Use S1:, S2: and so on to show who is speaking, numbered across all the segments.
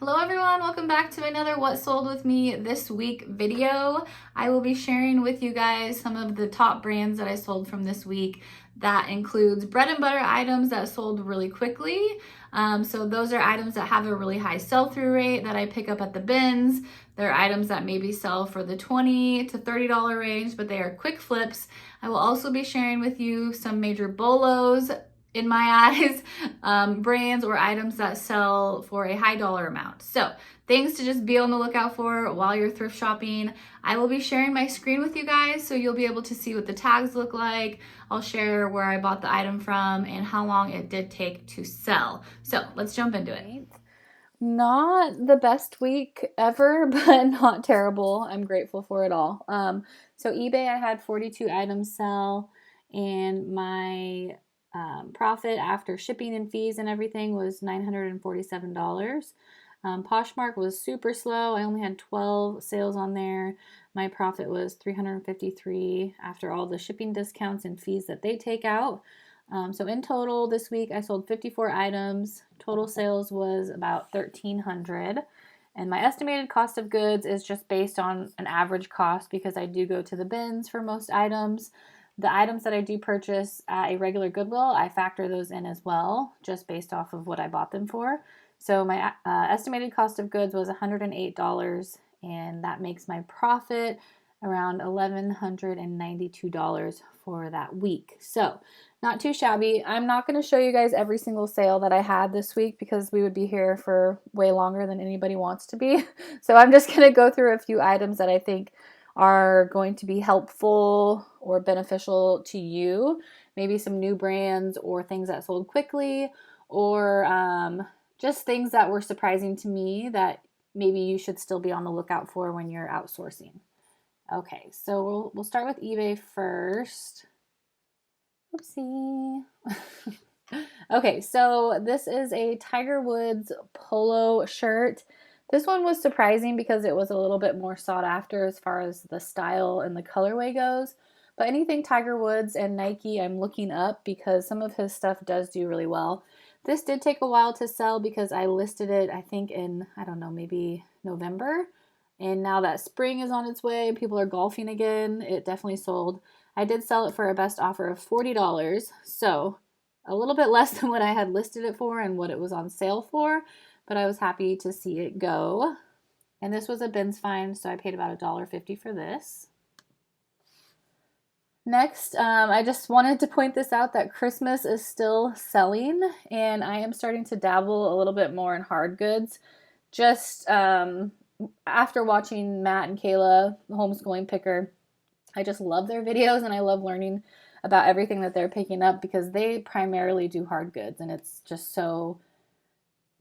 S1: Hello everyone, welcome back to another What Sold With Me This Week video. I will be sharing with you guys some of the top brands that I sold from this week. That includes bread and butter items that sold really quickly. So those are items that have a really high sell-through rate that I pick up at the bins. They're items that maybe sell for the $20 to $30 range, but they are quick flips. I will also be sharing with you some major bolos, in my eyes, brands or items that sell for a high dollar amount. So things to just be on the lookout for while you're thrift shopping. I will be sharing my screen with you guys so you'll be able to see what the tags look like. I'll share where I bought the item from and how long it did take to sell. So let's jump into it. Not the best week ever, but not terrible. I'm grateful for it all. So eBay, I had 42 items sell, and my profit after shipping and fees and everything was $947. Poshmark was super slow. I only had 12 sales on there. My profit was $353 after all the shipping discounts and fees that they take out. So in total this week I sold 54 items. Total sales was about $1,300. And my estimated cost of goods is just based on an average cost because I do go to the bins for most items. The items that I do purchase at a regular Goodwill, I factor those in as well, just based off of what I bought them for. So my estimated cost of goods was $108, and that makes my profit around $1,192 for that week. So not too shabby. I'm not going to show you guys every single sale that I had this week because we would be here for way longer than anybody wants to be. So I'm just going to go through a few items that I think are going to be helpful or beneficial to you. Maybe some new brands or things that sold quickly, or just things that were surprising to me that maybe you should still be on the lookout for when you're outsourcing. Okay, so we'll start with eBay first. Oopsie. Okay, so this is a Tiger Woods polo shirt. This one was surprising because it was a little bit more sought after as far as the style and the colorway goes. But anything Tiger Woods and Nike, I'm looking up because some of his stuff does do really well. This did take a while to sell because I listed it, I think in, I don't know, maybe November. And now that spring is on its way, people are golfing again. It definitely sold. I did sell it for a best offer of $40. So a little bit less than what I had listed it for and what it was on sale for. But I was happy to see it go. And this was a bins find, so I paid about $1.50 for this. Next, I just wanted to point this out that Christmas is still selling, and I am starting to dabble a little bit more in hard goods. Just after watching Matt and Kayla, the homeschooling picker, I just love their videos and I love learning about everything that they're picking up because they primarily do hard goods, and it's just so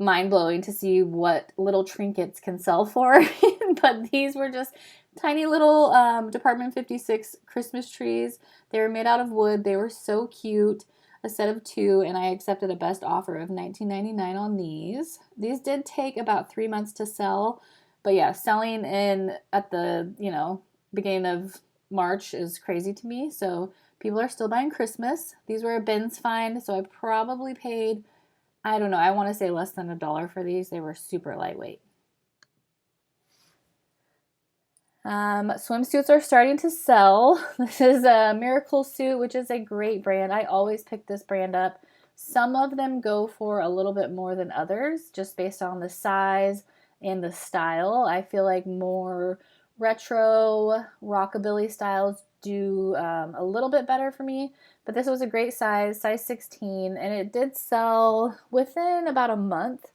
S1: mind-blowing to see what little trinkets can sell for. But these were just tiny little Department 56 Christmas trees. They were made out of wood. They were so cute. A set of 2, and I accepted a best offer of $19.99 on these. These did take about 3 months to sell, but yeah, selling in at the beginning of March is crazy to me. So people are still buying Christmas. These were a bins find, so I probably paid, I don't know, I want to say less than $1 for these. They were super lightweight. Swimsuits are starting to sell. This is a Miracle Suit, which is a great brand. I always pick this brand up. Some of them go for a little bit more than others, just based on the size and the style. I feel like more retro rockabilly styles do a little bit better for me, but this was a great size 16, and it did sell within about a month,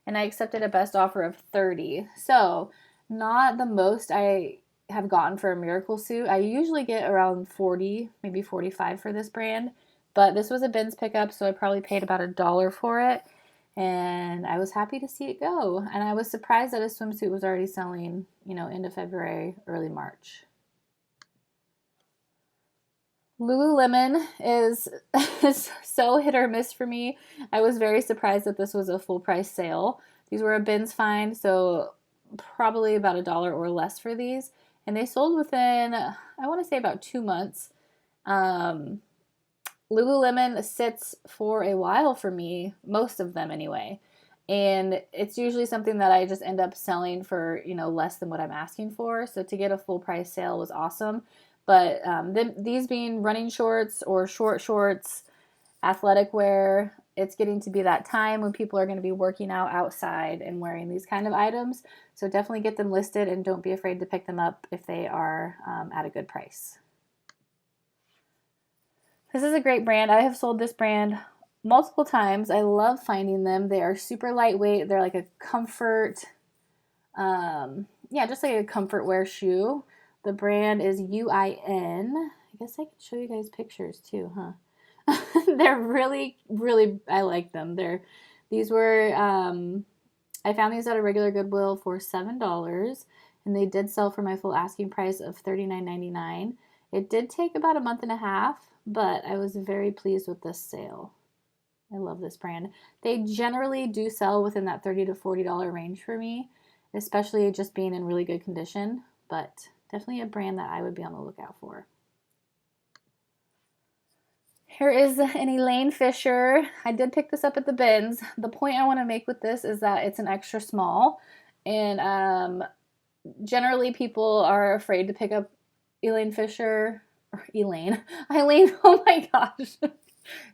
S1: and I accepted a best offer of $30. So not the most I have gotten for a Miracle Suit. I usually get around $40, maybe $45 for this brand, but this was a bins pickup, so I probably paid about $1 for it, and I was happy to see it go. And I was surprised that a swimsuit was already selling, end of February, early March. Lululemon is so hit or miss for me. I was very surprised that this was a full price sale. These were a bins find, so probably about $1 or less for these, and they sold within, I want to say, about 2 months. Lululemon sits for a while for me, most of them anyway, And it's usually something that I just end up selling for, you know, less than what I'm asking for. So to get a full price sale was awesome. But these being running shorts or short shorts, athletic wear, it's getting to be that time when people are going to be working out outside and wearing these kind of items. So definitely get them listed and don't be afraid to pick them up if they are at a good price. This is a great brand. I have sold this brand multiple times. I love finding them. They are super lightweight. They're like a comfort, yeah, just like a comfort wear shoe. The brand is UIN. I guess I can show you guys pictures too, huh? They're really, really, I like them. These were, I found these at a regular Goodwill for $7, and they did sell for my full asking price of $39.99. It did take about a month and a half, but I was very pleased with this sale. I love this brand. They generally do sell within that $30 to $40 range for me, especially just being in really good condition, but definitely a brand that I would be on the lookout for. Here is an Elaine Fisher. I did pick this up at the bins. The point I want to make with this is that it's an extra small, and generally people are afraid to pick up Elaine Fisher, or Elaine, oh my gosh.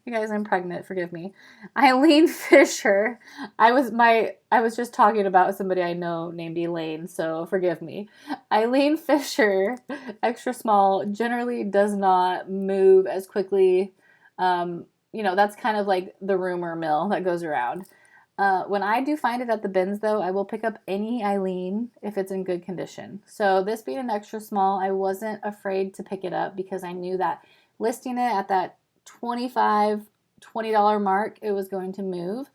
S1: You guys, I'm pregnant, forgive me. Elaine Fisher. I was just talking about somebody I know named Elaine, so forgive me. Elaine Fisher, extra small, generally does not move as quickly. You know, that's kind of like the rumor mill that goes around. When I do find it at the bins, though, I will pick up any Elaine if it's in good condition. So this being an extra small, I wasn't afraid to pick it up because I knew that listing it at that $20 mark, it was going to move.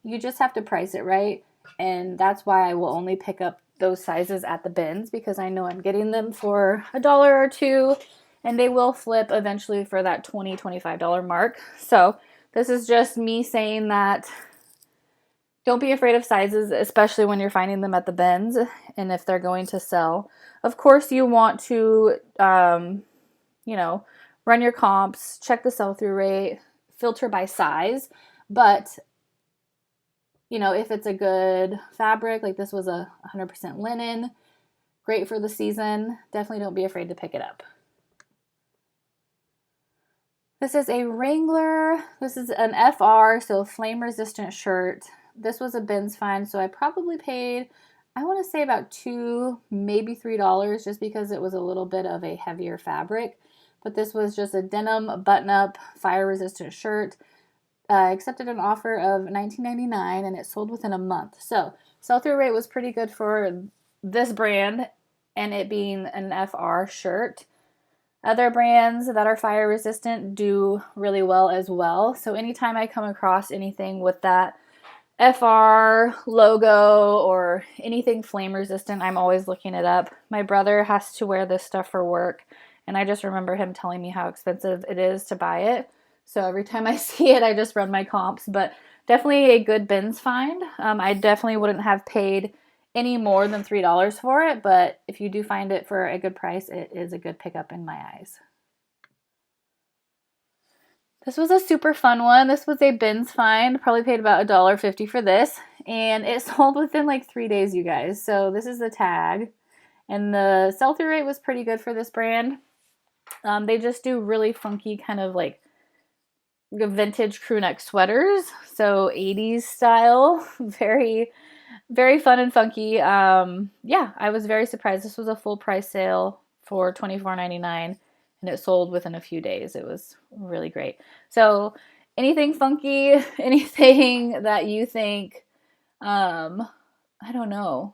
S1: You just have to price it right, and that's why I will only pick up those sizes at the bins, because I know I'm getting them for $1 or $2, and they will flip eventually for that $20, $25 mark. So this is just me saying that don't be afraid of sizes, especially when you're finding them at the bins and if they're going to sell. Of course, you want to, you know, run your comps, check the sell-through rate, filter by size. But, you know, if it's a good fabric, like this was a 100% linen, great for the season, definitely don't be afraid to pick it up. This is a Wrangler. This is an FR, so flame-resistant shirt. This was a bins find, so I probably paid, I want to say about $2, maybe $3, just because it was a little bit of a heavier fabric. But this was just a denim button-up fire-resistant shirt. Accepted an offer of $19.99, and it sold within a month. So sell-through rate was pretty good for this brand, and it being an FR shirt. Other brands that are fire resistant do really well as well. So anytime I come across anything with that FR logo or anything flame resistant, I'm always looking it up. My brother has to wear this stuff for work, and I just remember him telling me how expensive it is to buy it. So every time I see it, I just run my comps. But definitely a good bins find. I definitely wouldn't have paid any more than $3 for it, but if you do find it for a good price, it is a good pickup in my eyes. This was a super fun one. This was a bins find. Probably paid about $1.50 for this, and it sold within like 3 days, you guys. So this is the tag, and the sell-through rate was pretty good for this brand. They just do really funky kind of like vintage crew neck sweaters, so 80s style, very very fun and funky. Yeah, I was very surprised. This was a full price sale for $24.99, and it sold within a few days. It was really great. So anything funky, anything that you think, I don't know,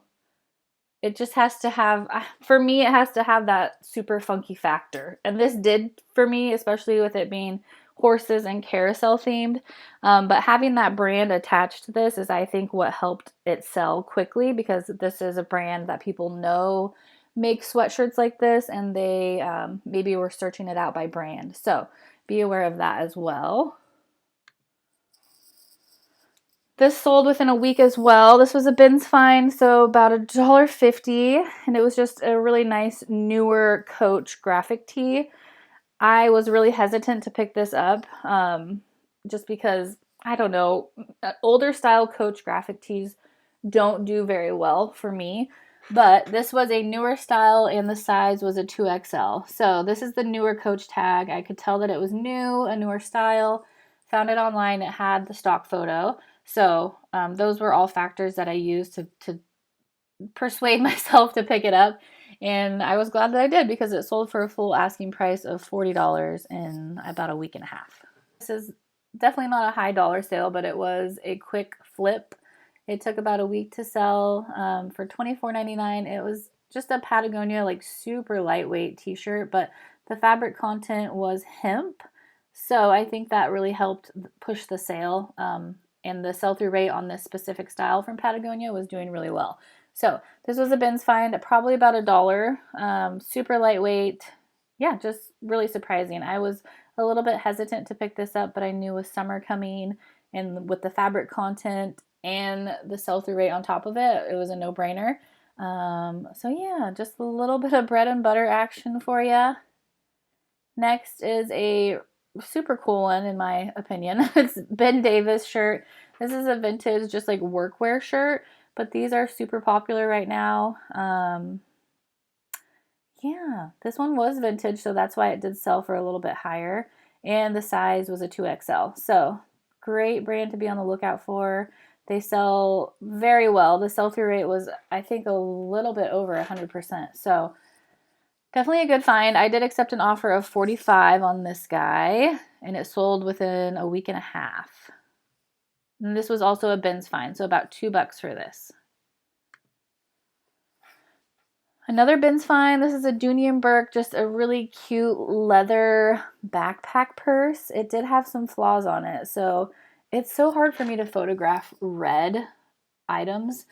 S1: it just has to have, for me, it has to have that super funky factor. And this did for me, especially with it being horses and carousel themed. But having that brand attached to this is, I think, what helped it sell quickly, because this is a brand that people know makes sweatshirts like this, and they maybe were searching it out by brand. So be aware of that as well. This sold within a week as well. This was a bins find, so about $1.50, and it was just a really nice newer Coach graphic tee. I was really hesitant to pick this up just because I don't know, older style Coach graphic tees don't do very well for me. But this was a newer style and the size was a 2XL. So this is the newer Coach tag. I could tell that it was new, a newer style. Found it online. It had the stock photo. So those were all factors that I used to persuade myself to pick it up. And I was glad that I did because it sold for a full asking price of $40 in about a week and a half. This is definitely not a high dollar sale, but it was a quick flip. It took about a week to sell for $24.99. It was just a Patagonia, like super lightweight t-shirt, but the fabric content was hemp. So I think that really helped push the sale. And the sell-through rate on this specific style from Patagonia was doing really well. So this was a bins find, probably about $1. Super lightweight. Yeah, just really surprising. I was a little bit hesitant to pick this up, but I knew with summer coming and with the fabric content and the sell-through rate on top of it, it was a no-brainer. So yeah, just a little bit of bread and butter action for you. Next is a super cool one in my opinion. It's Ben Davis shirt. This is a vintage, just like workwear shirt, but these are super popular right now. Yeah, this one was vintage, so that's why it did sell for a little bit higher. And the size was a 2XL. So great brand to be on the lookout for. They sell very well. The sell-through rate was, I think, a little bit over 100%. So definitely a good find. I did accept an offer of $45 on this guy, and it sold within a week and a half. And this was also a bins find, so about $2 for this. Another bins find, this is a Dooney & Bourke, just a really cute leather backpack purse. It did have some flaws on it, so it's so hard for me to photograph red items.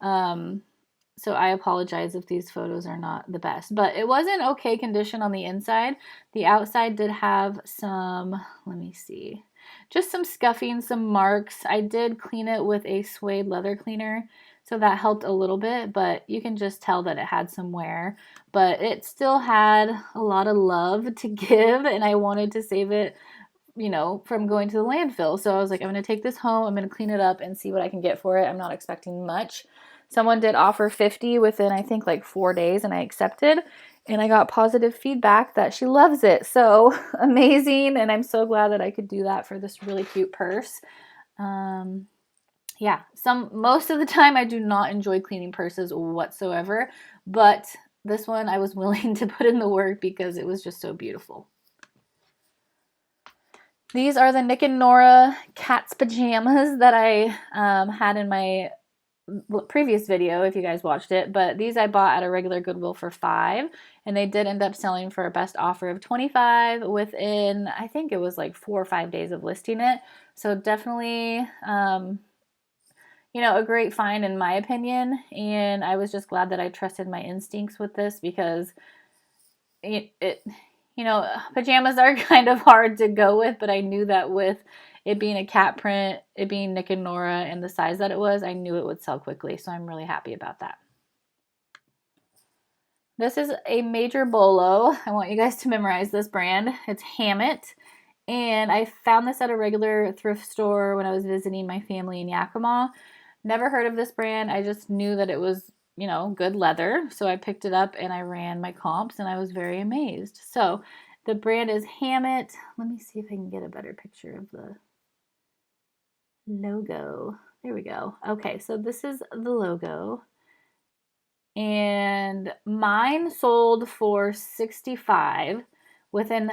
S1: So I apologize if these photos are not the best, but it was in okay condition on the inside. The outside did have some, let me see, just some scuffing, some marks. I did clean it with a suede leather cleaner, so that helped a little bit, but you can just tell that it had some wear. But it still had a lot of love to give, and I wanted to save it, you know, from going to the landfill. So I was like, I'm going to take this home, I'm going to clean it up and see what I can get for it. I'm not expecting much. Someone did offer $50 within, I think, like 4 days, and I accepted. And I got positive feedback that she loves it. So amazing, and I'm so glad that I could do that for this really cute purse. Yeah, most of the time I do not enjoy cleaning purses whatsoever, but this one I was willing to put in the work because it was just so beautiful. These are the Nick and Nora cat's pajamas that I had in my previous video if you guys watched it, but these I bought at a regular Goodwill for $5, and they did end up selling for a best offer of $25 within, I think it was like 4 or 5 days of listing it. So definitely you know, a great find in my opinion, and I was just glad that I trusted my instincts with this because you know, pajamas are kind of hard to go with, but I knew that with it being a cat print, it being Nick and Nora, and the size that it was, I knew it would sell quickly, so I'm really happy about that. This is a major bolo. I want you guys to memorize this brand. It's Hamit. And I found this at a regular thrift store when I was visiting my family in Yakima. Never heard of this brand. I just knew that it was, you know, good leather. So I picked it up and I ran my comps and I was very amazed. So the brand is Hamit. Let me see if I can get a better picture of the logo. There we go. Okay, so this is the logo. And mine sold for $65 within,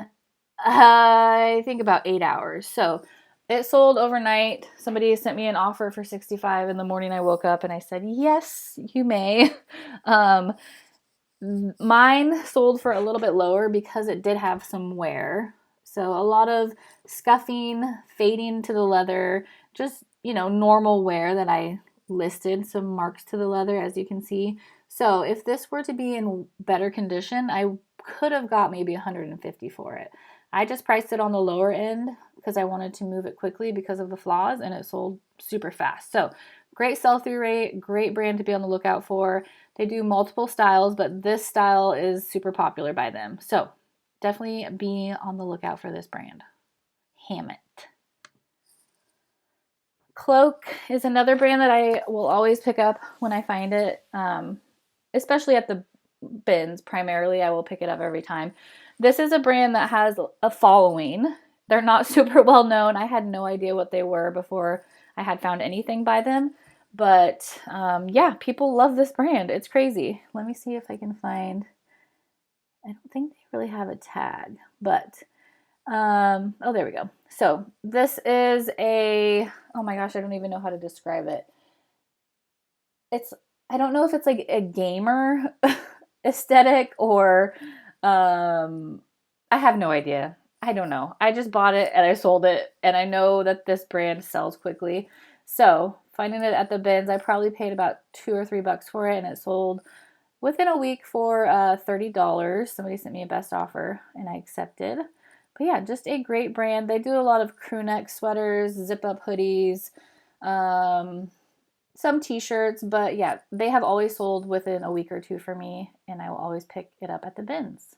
S1: I think, about 8 hours. So it sold overnight. Somebody sent me an offer for $65 in the morning. I woke up and I said, yes, you may. Mine sold for a little bit lower because it did have some wear. So a lot of scuffing, fading to the leather, just, you know, normal wear that I listed, some marks to the leather, as you can see. So if this were to be in better condition, I could have got maybe $150 for it. I just priced it on the lower end because I wanted to move it quickly because of the flaws, and it sold super fast. So great sell-through rate, great brand to be on the lookout for. They do multiple styles, but this style is super popular by them. So definitely be on the lookout for this brand, Hamit. Cloak is another brand that I will always pick up when I find it, especially at the bins. Primarily, I will pick it up every time. This is a brand that has a following. They're not super well known. I had no idea what they were before I had found anything by them. But yeah, people love this brand. It's crazy. Let me see if I can find, I don't think they really have a tag, but oh, there we go. So this is a, oh my gosh, I don't even know how to describe it. I don't know if it's like a gamer aesthetic or, I have no idea. I don't know. I just bought it and I sold it, and I know that this brand sells quickly. So finding it at the bins, I probably paid about $2 or $3 for it, and it sold within a week for $30. Somebody sent me a best offer and I accepted. But yeah, just a great brand. They do a lot of crew neck sweaters, zip up hoodies, some t-shirts, but yeah, they have always sold within a week or two for me, and I will always pick it up at the bins.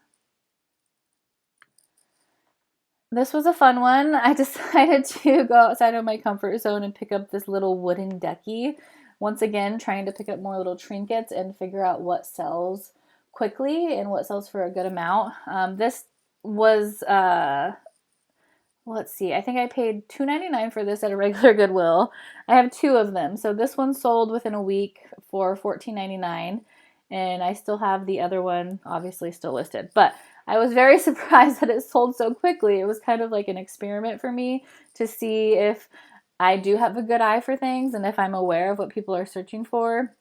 S1: This was a fun one. I decided to go outside of my comfort zone and pick up this little wooden ducky. Once again, trying to pick up more little trinkets and figure out what sells quickly and what sells for a good amount. This was, let's see, I think I paid $2.99 for this at a regular Goodwill. I have two of them. So this one sold within a week for $14.99, and I still have the other one obviously still listed. But I was very surprised that it sold so quickly. It was kind of like an experiment for me to see if I do have a good eye for things and if I'm aware of what people are searching for.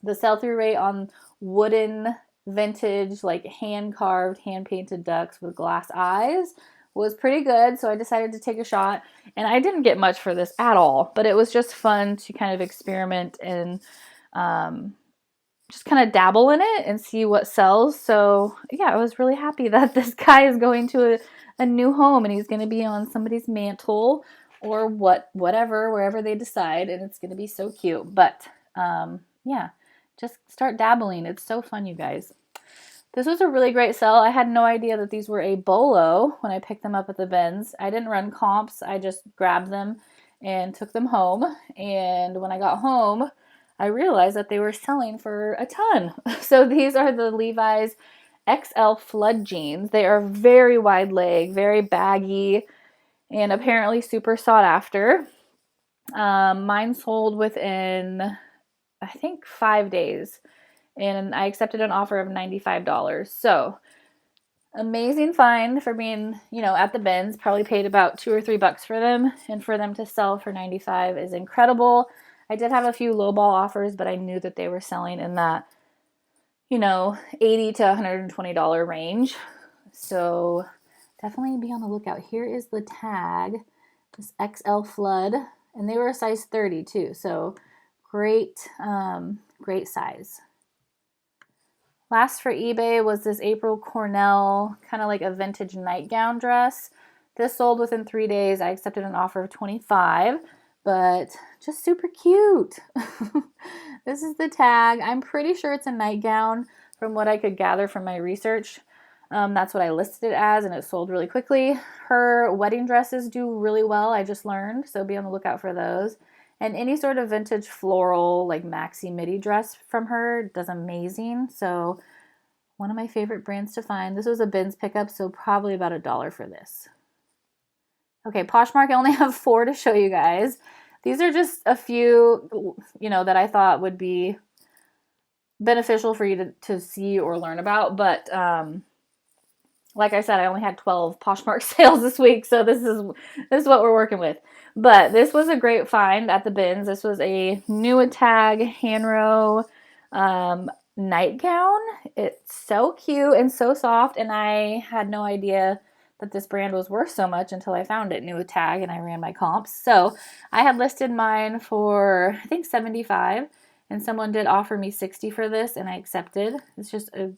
S1: The sell-through rate on wooden, vintage, like hand-carved, hand-painted ducks with glass eyes was pretty good, so I decided to take a shot. And I didn't get much for this at all, but it was just fun to kind of experiment and just kind of dabble in it and see what sells. So yeah, I was really happy that this guy is going to a new home, and he's going to be on somebody's mantle or whatever, wherever they decide, and it's going to be so cute. But yeah, just start dabbling. It's so fun, you guys. This was a really great sell. I had no idea that these were a bolo when I picked them up at the bins. I didn't run comps. I just grabbed them and took them home. And when I got home, I realized that they were selling for a ton. So these are the Levi's XL flood jeans. They are very wide leg, very baggy, and apparently super sought after. Mine sold within, I think, 5 days. And I accepted an offer of $95. So amazing find for being, at the bins. Probably paid about $2 or $3 for them, and for them to sell for $95 is incredible. I did have a few lowball offers, but I knew that they were selling in that, $80 to $120 range. So definitely be on the lookout. Here is the tag, this XL flood, and they were a size 30 too. So great, great size. Last for eBay was this April Cornell, kind of like a vintage nightgown dress. This sold within 3 days. I accepted an offer of $25, but just super cute. This is the tag. I'm pretty sure it's a nightgown from what I could gather from my research. That's what I listed it as, and it sold really quickly. Her wedding dresses do really well, I just learned, so be on the lookout for those. And any sort of vintage floral, like maxi midi dress from her does amazing. So one of my favorite brands to find. This was a bins pickup, so probably about $1 for this. Okay, Poshmark, I only have 4 to show you guys. These are just a few, that I thought would be beneficial for you to see or learn about. But like I said, I only had 12 Poshmark sales this week, so this is what we're working with. But this was a great find at the bins. This was a new tag hand row nightgown. It's so cute and so soft, and I had no idea that this brand was worth so much until I found it, new tag, and I ran my comps. So I had listed mine for, I think, $75, and someone did offer me $60 for this, and I accepted. It's just a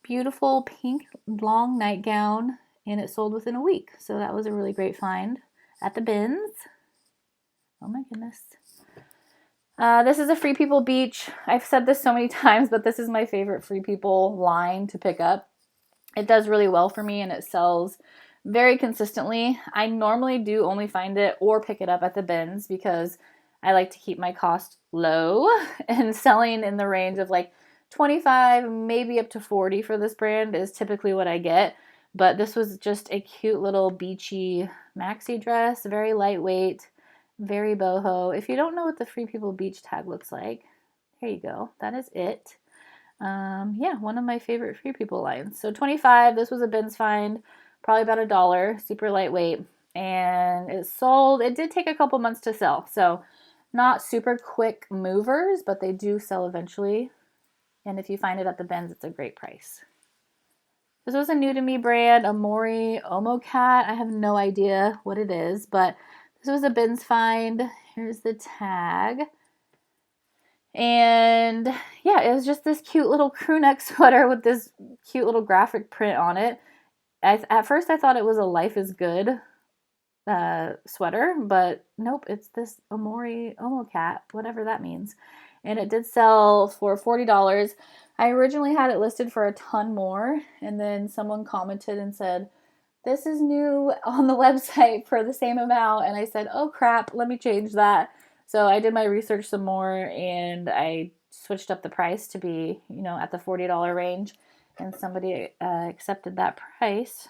S1: beautiful pink long nightgown, and it sold within a week. So that was a really great find at the bins. Oh my goodness. This is a Free People Beach. I've said this so many times, but this is my favorite Free People line to pick up. It does really well for me, and it sells very consistently. I normally do only find it or pick it up at the bins because I like to keep my cost low, and selling in the range of like 25, maybe up to 40 for this brand is typically what I get. But this was just a cute little beachy maxi dress, very lightweight, very boho. If you don't know what the Free People Beach tag looks like, there you go. That is it. Yeah, one of my favorite Free People lines. So 25, this was a bins find, probably about $1, super lightweight, and it sold. It did take a couple months to sell, so not super quick movers, but they do sell eventually. And if you find it at the bins, it's a great price. This was a new to me brand, a Mori Omo Cat. I have no idea what it is, but this was a bins find. Here's the tag. And yeah, it was just this cute little crew neck sweater with this cute little graphic print on it. At first I thought it was a Life is Good sweater, but nope, it's this Mori Omo Cat, whatever that means. And it did sell for $40. I originally had it listed for a ton more, and then someone commented and said, this is new on the website for the same amount. And I said, oh crap, let me change that. So I did my research some more, and I switched up the price to be, at the $40 range. And somebody accepted that price.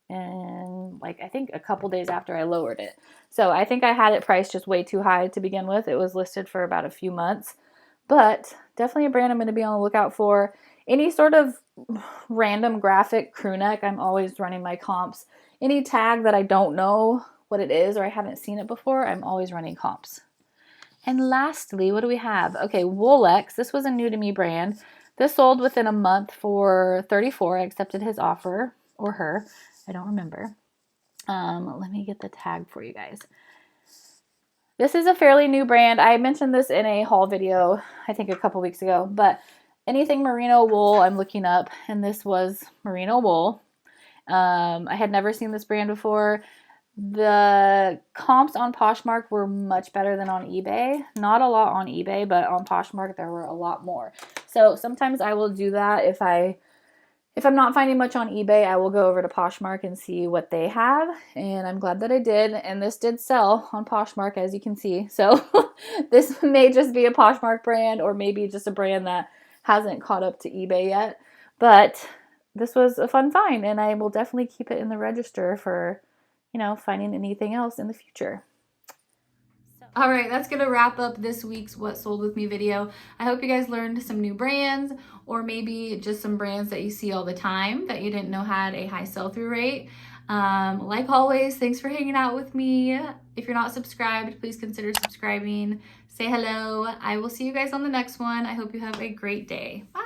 S1: And I think a couple days after I lowered it. So I think I had it priced just way too high to begin with. It was listed for about a few months. But definitely a brand I'm going to be on the lookout for. Any sort of random graphic crew neck, I'm always running my comps. Any tag that I don't know what it is or I haven't seen it before, I'm always running comps. And lastly, what do we have? Okay, Woolex. This was a new to me brand. This sold within a month for $34. I accepted his offer, or her. I don't remember. Let me get the tag for you guys. This is a fairly new brand. I mentioned this in a haul video, I think a couple weeks ago, but anything Merino Wool I'm looking up, and this was Merino Wool. I had never seen this brand before. The comps on Poshmark were much better than on eBay. Not a lot on eBay, but on Poshmark there were a lot more. So sometimes I will do that if I'm not finding much on eBay, I will go over to Poshmark and see what they have, and I'm glad that I did, and this did sell on Poshmark, as you can see. So this may just be a Poshmark brand, or maybe just a brand that hasn't caught up to eBay yet, but this was a fun find, and I will definitely keep it in the register for, finding anything else in the future. All right, that's going to wrap up this week's What Sold With Me video. I hope you guys learned some new brands, or maybe just some brands that you see all the time that you didn't know had a high sell-through rate. Like always, thanks for hanging out with me. If you're not subscribed, please consider subscribing. Say hello. I will see you guys on the next one. I hope you have a great day. Bye.